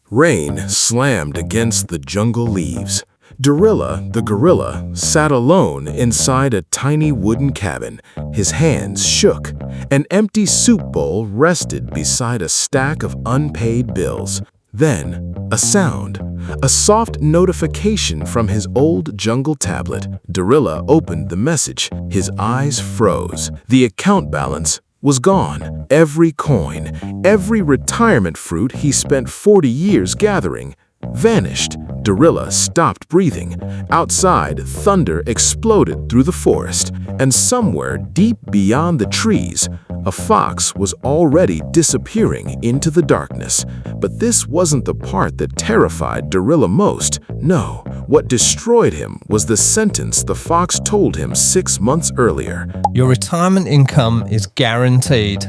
Rain slammed against the jungle leaves. Dorilla the Gorilla sat alone inside a tiny wooden cabin. His hands shook. An empty soup bowl rested beside a stack of unpaid bills. Then, a sound, a soft notification from his old jungle tablet. Dorilla opened the message. His eyes froze. The account balance was gone. Every coin, every retirement fruit he spent 40 years gathering, vanished. Dorilla stopped breathing. Outside, thunder exploded through the forest, and somewhere deep beyond the trees, a fox was already disappearing into the darkness. But this wasn't the part that terrified Dorilla most. No, what destroyed him was the sentence the fox told him 6 months earlier. Your retirement income is guaranteed.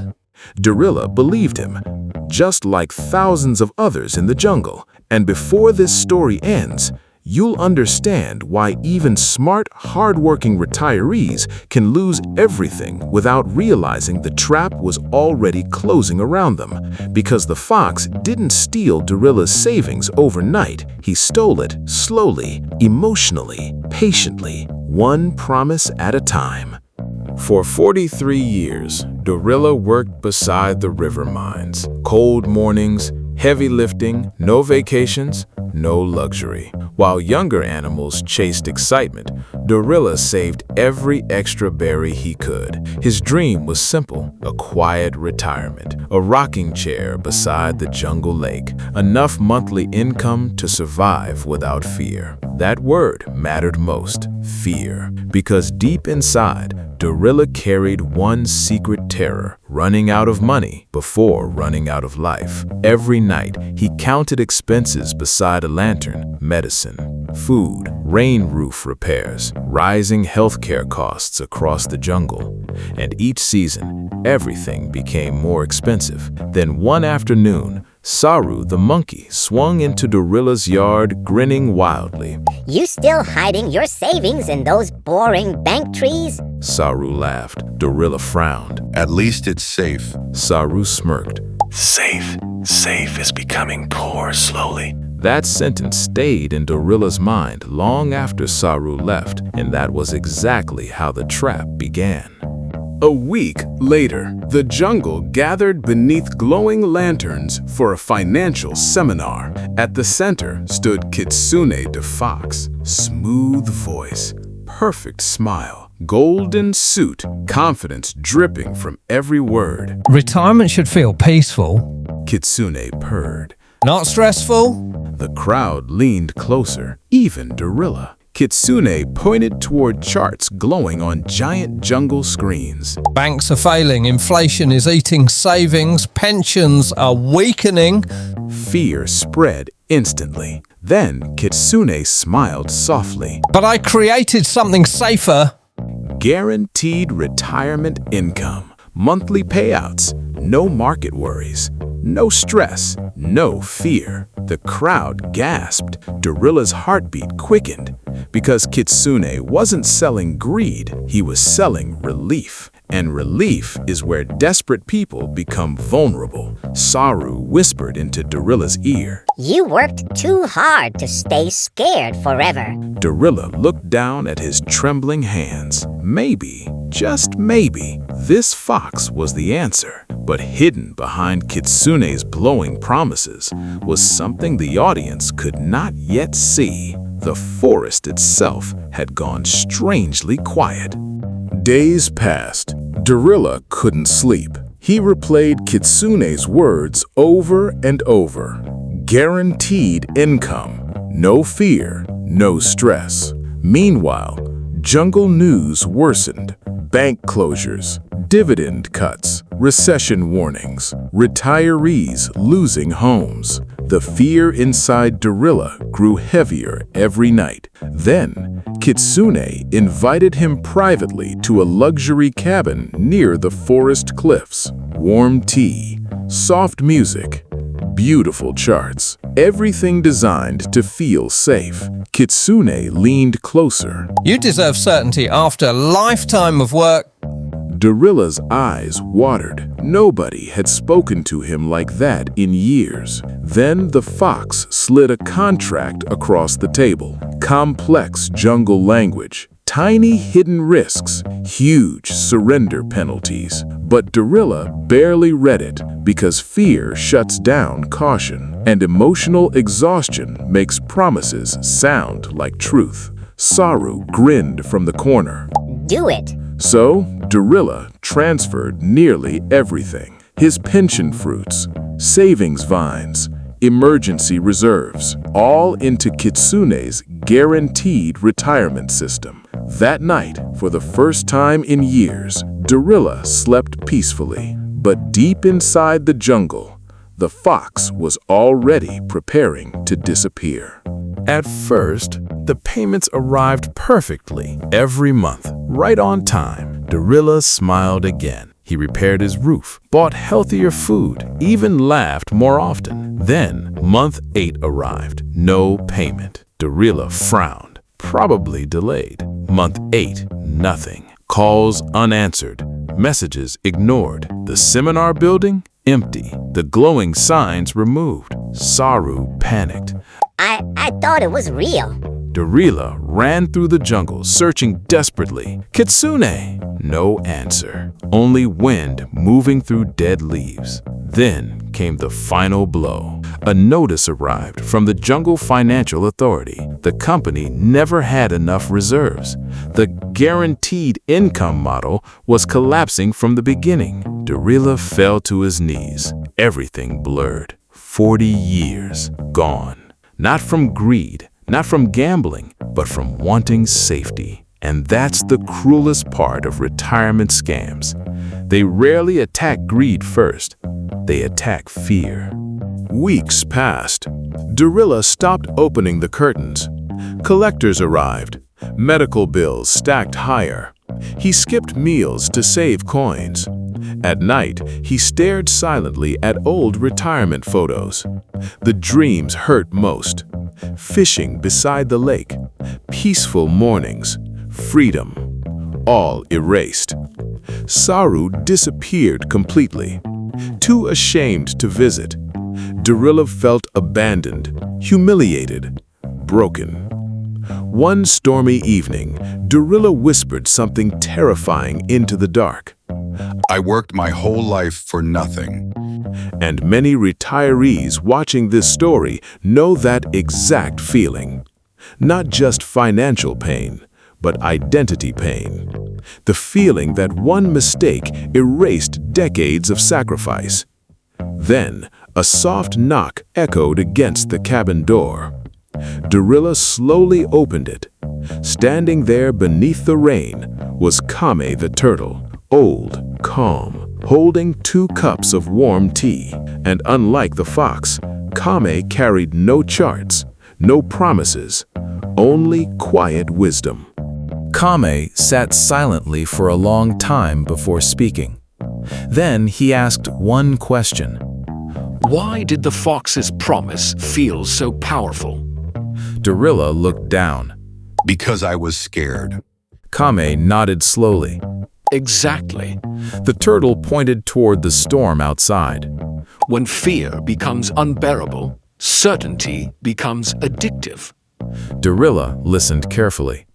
Dorilla believed him, just like thousands of others in the jungle. And before this story ends, you'll understand why even smart, hard-working retirees can lose everything without realizing the trap was already closing around them. Because the fox didn't steal Dorilla's savings overnight. He stole it slowly, emotionally, patiently, one promise at a time. For 43 years, Dorilla worked beside the river mines. Cold mornings, heavy lifting, no vacations, no luxury. While younger animals chased excitement, Dorilla saved every extra berry he could. His dream was simple: a quiet retirement, a rocking chair beside the jungle lake, enough monthly income to survive without fear. That word mattered most: fear. Because deep inside, Dorilla carried one secret terror: running out of money before running out of life. Every night, he counted expenses beside a lantern: medicine, food, rain roof repairs, rising healthcare costs across the jungle. And each season, everything became more expensive. Then one afternoon, Saru the Monkey swung into Dorilla's yard, grinning wildly. You still hiding your savings in those boring bank trees? Saru laughed. Dorilla frowned. At least it's safe. Saru smirked. Safe. Safe is becoming poor slowly. That sentence stayed in Dorilla's mind long after Saru left, and that was exactly how the trap began. A week later, the jungle gathered beneath glowing lanterns for a financial seminar. At the center stood Kitsune the Fox. Smooth voice, perfect smile, golden suit, confidence dripping from every word. Retirement should feel peaceful, Kitsune purred. not stressful. The crowd leaned closer, even Dorilla. Kitsune pointed toward charts glowing on giant jungle screens. Banks are failing, inflation is eating savings, pensions are weakening. Fear spread instantly. Then Kitsune smiled softly. But I created something safer. Guaranteed retirement income, monthly payouts, no market worries, no stress, no fear. The crowd gasped. Dorilla's heartbeat quickened. Because Kitsune wasn't selling greed, he was selling relief. And relief is where desperate people become vulnerable. Saru whispered into Dorilla's ear. You worked too hard to stay scared forever. Dorilla looked down at his trembling hands. Maybe, just maybe, this fox was the answer. But hidden behind Kitsune's blowing promises was something the audience could not yet see. The forest itself had gone strangely quiet. Days passed. Dorilla couldn't sleep. He replayed Kitsune's words over and over. Guaranteed income, no fear, no stress. Meanwhile, jungle news worsened. Bank closures, dividend cuts, recession warnings, retirees losing homes. The fear inside Dorilla grew heavier every night. Then, Kitsune invited him privately to a luxury cabin near the forest cliffs. Warm tea, soft music, beautiful charts, everything designed to feel safe. Kitsune leaned closer. You deserve certainty after a lifetime of work. Dorilla's eyes watered. Nobody had spoken to him like that in years. Then the fox slid a contract across the table. Complex jungle language. Tiny hidden risks, huge surrender penalties. But Dorilla barely read it because fear shuts down caution and emotional exhaustion makes promises sound like truth. Saru grinned from the corner. Do it. So, Dorilla transferred nearly everything. His pension fruits, savings vines, emergency reserves, all into Kitsune's guaranteed retirement system. That night, for the first time in years, Dorilla slept peacefully. But deep inside the jungle, the fox was already preparing to disappear. At first, the payments arrived perfectly every month, right on time. Dorilla smiled again. He repaired his roof, bought healthier food, even laughed more often. Then, month 8 arrived. No payment. Dorilla frowned, probably delayed. Month 8, nothing. Calls unanswered. Messages ignored. The seminar building, empty. The glowing signs removed. Saru panicked. I thought it was real. Dorilla ran through the jungle, searching desperately. Kitsune! No answer. Only wind moving through dead leaves. Then came the final blow. A notice arrived from the Jungle Financial Authority. The company never had enough reserves. The guaranteed income model was collapsing from the beginning. Dorilla fell to his knees. Everything blurred. 40 years gone. Not from greed, not from gambling, but from wanting safety. And that's the cruelest part of retirement scams. They rarely attack greed first. They attack fear. Weeks passed. Dorilla stopped opening the curtains. Collectors arrived. Medical bills stacked higher. He skipped meals to save coins. At night, he stared silently at old retirement photos. The dreams hurt most. Fishing beside the lake, peaceful mornings, freedom, all erased. Saru disappeared completely. Too ashamed to visit, Dorilla felt abandoned, humiliated, broken. One stormy evening, Dorilla whispered something terrifying into the dark. I worked my whole life for nothing. And many retirees watching this story know that exact feeling. Not just financial pain, but identity pain. The feeling that one mistake erased decades of sacrifice. Then, a soft knock echoed against the cabin door. Dorilla slowly opened it. Standing there beneath the rain was Kame the Turtle, old, calm, holding 2 cups of warm tea. And unlike the fox, Kame carried no charts, no promises, only quiet wisdom. Kame sat silently for a long time before speaking. Then he asked one question. Why did the fox's promise feel so powerful? Dorilla looked down. Because I was scared. Kame nodded slowly. Exactly. The turtle pointed toward the storm outside. When fear becomes unbearable, certainty becomes addictive. Dorilla listened carefully.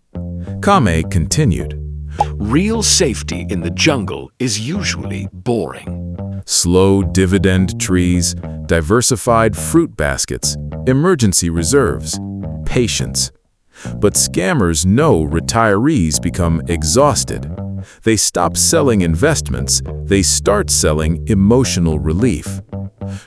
Kame continued. Real safety in the jungle is usually boring. Slow dividend trees, diversified fruit baskets, emergency reserves, patience. But scammers know retirees become exhausted. They stop selling investments, they start selling emotional relief.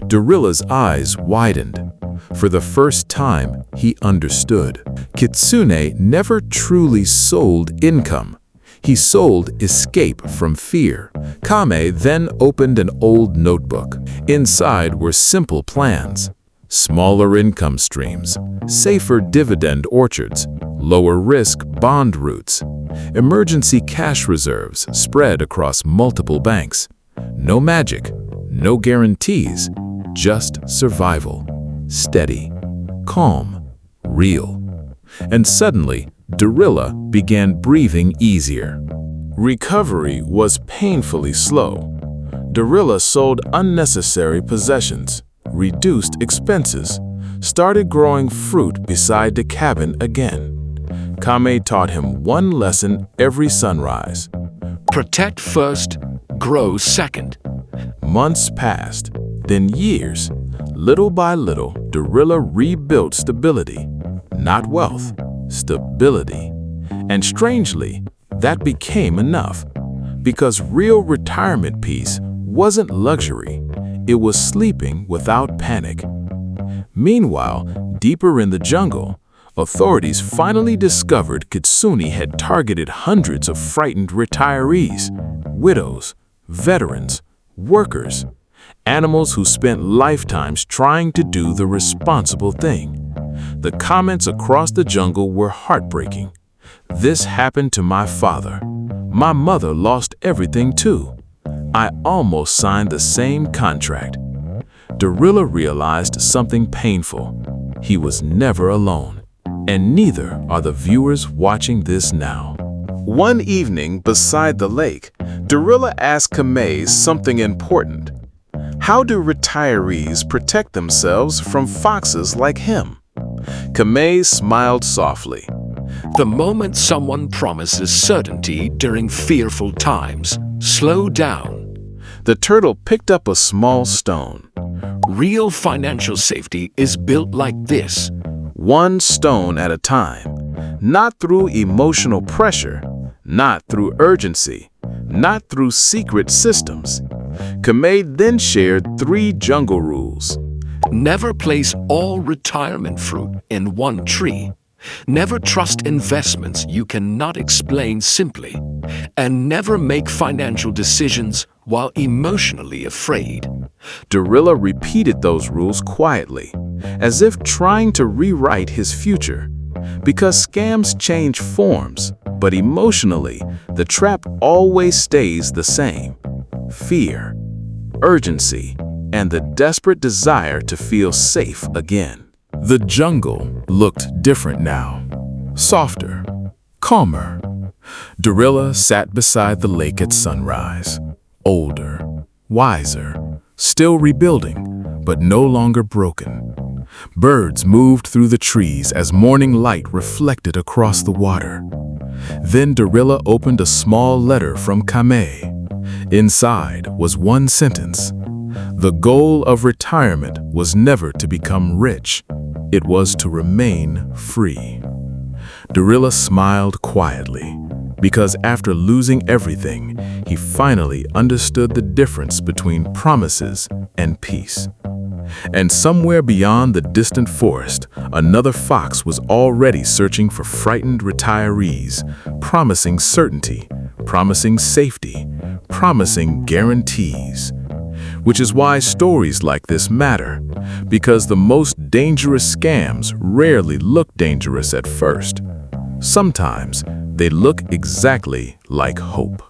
Dorilla's eyes widened. For the first time, he understood. Kitsune never truly sold income. He sold escape from fear. Kame then opened an old notebook. Inside were simple plans. Smaller income streams, safer dividend orchards, lower risk bond routes, emergency cash reserves spread across multiple banks. No magic, no guarantees, just survival. Steady, calm, real. And suddenly, Dorilla began breathing easier. Recovery was painfully slow. Dorilla sold unnecessary possessions, reduced expenses, started growing fruit beside the cabin again. Kame taught him one lesson every sunrise. Protect first, grow second. Months passed, then years. Little by little, Dorilla rebuilt stability. Not wealth, stability. And strangely, that became enough. Because real retirement peace wasn't luxury. It was sleeping without panic. Meanwhile, deeper in the jungle, authorities finally discovered Kitsune had targeted hundreds of frightened retirees, widows, veterans, workers, animals who spent lifetimes trying to do the responsible thing. The comments across the jungle were heartbreaking. This happened to my father. My mother lost everything too. I almost signed the same contract. Dorilla realized something painful. He was never alone. And neither are the viewers watching this now. One evening beside the lake, Dorilla asked Kame something important. How do retirees protect themselves from foxes like him? Kame smiled softly. The moment someone promises certainty during fearful times, slow down. The turtle picked up a small stone. Real financial safety is built like this. One stone at a time, not through emotional pressure, not through urgency, not through secret systems. Kame then shared 3 jungle rules. Never place all retirement fruit in one tree. Never trust investments you cannot explain simply. And never make financial decisions while emotionally afraid. Dorilla repeated those rules quietly, as if trying to rewrite his future. Because scams change forms, but emotionally, the trap always stays the same. Fear, urgency, and the desperate desire to feel safe again. The jungle looked different now. Softer, calmer. Dorilla sat beside the lake at sunrise. Older, wiser, still rebuilding, but no longer broken. Birds moved through the trees as morning light reflected across the water. Then Dorilla opened a small letter from Kame. Inside was one sentence. The goal of retirement was never to become rich. It was to remain free. Dorilla smiled quietly, because after losing everything, he finally understood the difference between promises and peace. And somewhere beyond the distant forest, another fox was already searching for frightened retirees, promising certainty, promising safety, promising guarantees. Which is why stories like this matter, because the most dangerous scams rarely look dangerous at first. Sometimes they look exactly like hope.